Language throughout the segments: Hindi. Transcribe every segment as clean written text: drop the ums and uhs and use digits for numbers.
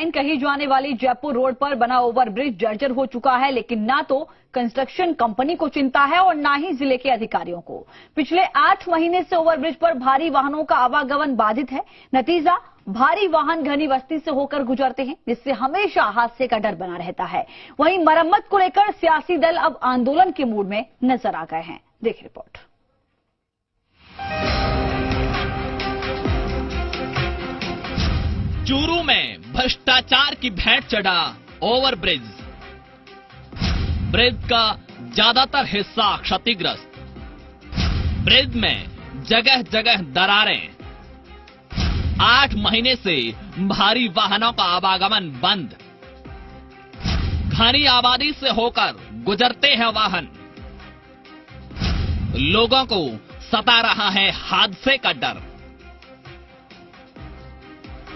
लाइन कही जाने वाली जयपुर रोड पर बना ओवरब्रिज जर्जर हो चुका है, लेकिन ना तो कंस्ट्रक्शन कंपनी को चिंता है और ना ही जिले के अधिकारियों को। पिछले 8 महीने से ओवरब्रिज पर भारी वाहनों का आवागमन बाधित है। नतीजा, भारी वाहन घनी बस्ती से होकर गुजरते हैं, जिससे हमेशा हादसे का डर बना रहता है। वहीं मरम्मत को लेकर सियासी दल अब आंदोलन के मूड में नजर आ गए हैं। देखिए रिपोर्ट। चूरू में भ्रष्टाचार की भेंट चढ़ा ओवरब्रिज। ब्रिज का ज्यादातर हिस्सा क्षतिग्रस्त। ब्रिज में जगह जगह दरारें। 8 महीने से भारी वाहनों का आवागमन बंद। घनी आबादी से होकर गुजरते हैं वाहन। लोगों को सता रहा है हादसे का डर।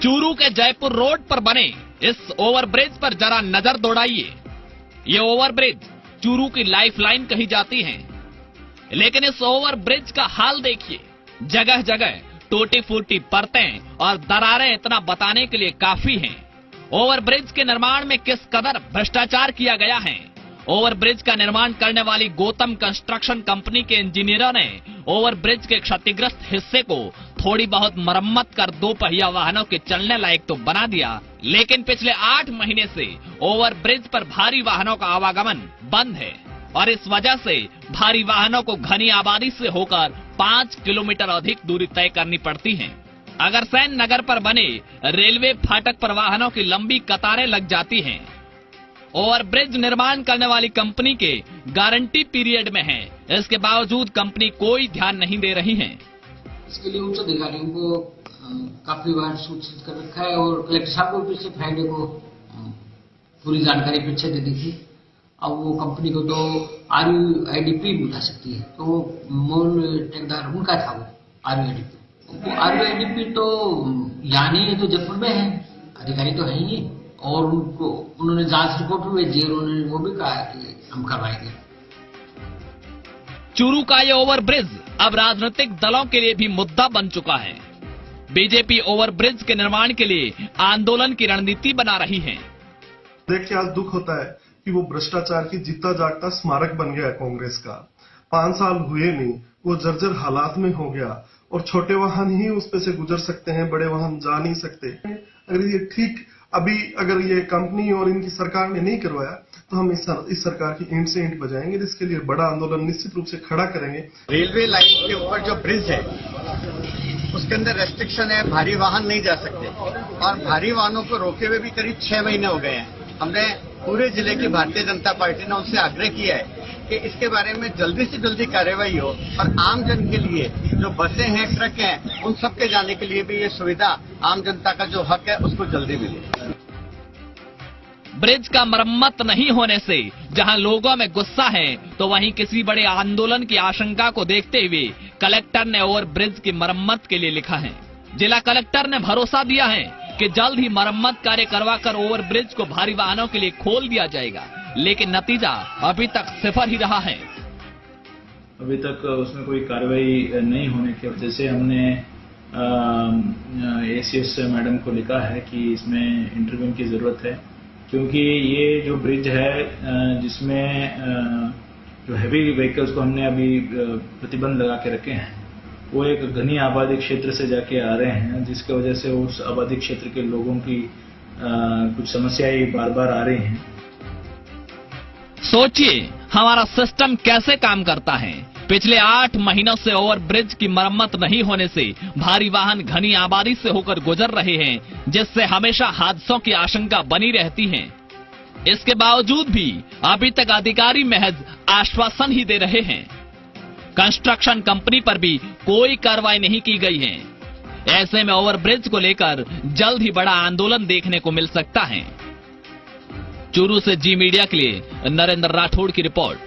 चूरू के जयपुर रोड पर बने इस ओवरब्रिज पर जरा नजर दौड़ाइए। ये ओवरब्रिज चूरू की लाइफलाइन कही जाती है, लेकिन इस ओवरब्रिज का हाल देखिए। जगह जगह टूटी फूटी परतें और दरारें इतना बताने के लिए काफी हैं। ओवरब्रिज के निर्माण में किस कदर भ्रष्टाचार किया गया है। ओवरब्रिज का निर्माण करने वाली गौतम कंस्ट्रक्शन कंपनी के इंजीनियरों ने ओवरब्रिज के क्षतिग्रस्त हिस्से को थोड़ी बहुत मरम्मत कर 2 पहिया वाहनों के चलने लायक तो बना दिया, लेकिन पिछले 8 महीने से ओवरब्रिज पर भारी वाहनों का आवागमन बंद है और इस वजह से भारी वाहनों को घनी आबादी से होकर 5 किलोमीटर अधिक दूरी तय करनी पड़ती है। अग्रसेन नगर पर बने रेलवे फाटक पर वाहनों की लंबी कतारें लग जाती हैं। ओवरब्रिज निर्माण करने वाली कंपनी के गारंटी पीरियड में है, इसके बावजूद कंपनी कोई ध्यान नहीं दे रही है। इसके लिए उच्च अधिकारियों को काफी बार सूचित कर रखा है और कलेक्टर साहब को पिछले फ्राइडे को पूरी जानकारी पीछे दे दी थी। अब वो कंपनी को तो RUIDP बुला सकती है, तो मूल ठेकेदार उनका था वो RUIDP तो यहाँ नहीं है, तो जयपुर में है, अधिकारी तो है ही। और उनको उन्होंने जांच रिपोर्ट भी भेजी और उन्होंने वो भी कहा कि हम करवाएंगे। चूरू का ये ओवरब्रिज अब राजनीतिक दलों के लिए भी मुद्दा बन चुका है। बीजेपी ओवरब्रिज के निर्माण के लिए आंदोलन की रणनीति बना रही है। देखिए, आज दुख होता है कि वो भ्रष्टाचार की जीता जागता स्मारक बन गया है कांग्रेस का। 5 साल हुए नहीं, वो जर्जर हालात में हो गया और छोटे वाहन ही उस पे से गुजर सकते हैं, बड़े वाहन जा नहीं सकते। अगर ये ठीक अभी अगर ये कंपनी और इनकी सरकार ने नहीं करवाया तो हम इस सरकार की ईंट से ईंट बजाएंगे, जिसके लिए बड़ा आंदोलन निश्चित रूप से खड़ा करेंगे। रेलवे लाइन के ऊपर जो ब्रिज है उसके अंदर रेस्ट्रिक्शन है, भारी वाहन नहीं जा सकते और भारी वाहनों को रोके हुए भी करीब 6 महीने हो गए हैं। हमने पूरे जिले की भारतीय जनता पार्टी ने उनसे आग्रह किया है कि इसके बारे में जल्दी से जल्दी कार्रवाई हो और आम जन के लिए जो बसें हैं, ट्रक हैं, उन सबके जाने के लिए भी ये सुविधा, आम जनता का जो हक है उसको जल्दी मिले। ब्रिज का मरम्मत नहीं होने से जहां लोगों में गुस्सा है, तो वहीं किसी बड़े आंदोलन की आशंका को देखते हुए कलेक्टर ने ओवरब्रिज की मरम्मत के लिए लिखा है। जिला कलेक्टर ने भरोसा दिया है कि जल्द ही मरम्मत कार्य करवाकर ओवरब्रिज को भारी वाहनों के लिए खोल दिया जाएगा, लेकिन नतीजा अभी तक सिफर ही रहा है। अभी तक उसमें कोई कार्रवाई नहीं होने की वजह से हमने ACS मैडम को लिखा है कि इसमें इंटरव्यू की जरूरत है, क्योंकि ये जो ब्रिज है जिसमें जो हैवी व्हीकल्स को हमने अभी प्रतिबंध लगा के रखे हैं, वो एक घनी आबादी क्षेत्र से जाके आ रहे हैं, जिसकी वजह से उस आबादी क्षेत्र के लोगों की कुछ समस्याएं बार बार आ रही हैं। सोचिए हमारा सिस्टम कैसे काम करता है। पिछले 8 महीनों से ओवरब्रिज की मरम्मत नहीं होने से भारी वाहन घनी आबादी से होकर गुजर रहे हैं, जिससे हमेशा हादसों की आशंका बनी रहती है। इसके बावजूद भी अभी तक अधिकारी महज आश्वासन ही दे रहे हैं। कंस्ट्रक्शन कंपनी पर भी कोई कार्रवाई नहीं की गई है। ऐसे में ओवरब्रिज को लेकर जल्द ही बड़ा आंदोलन देखने को मिल सकता है। चूरू से जी मीडिया के लिए नरेंद्र राठौड़ की रिपोर्ट।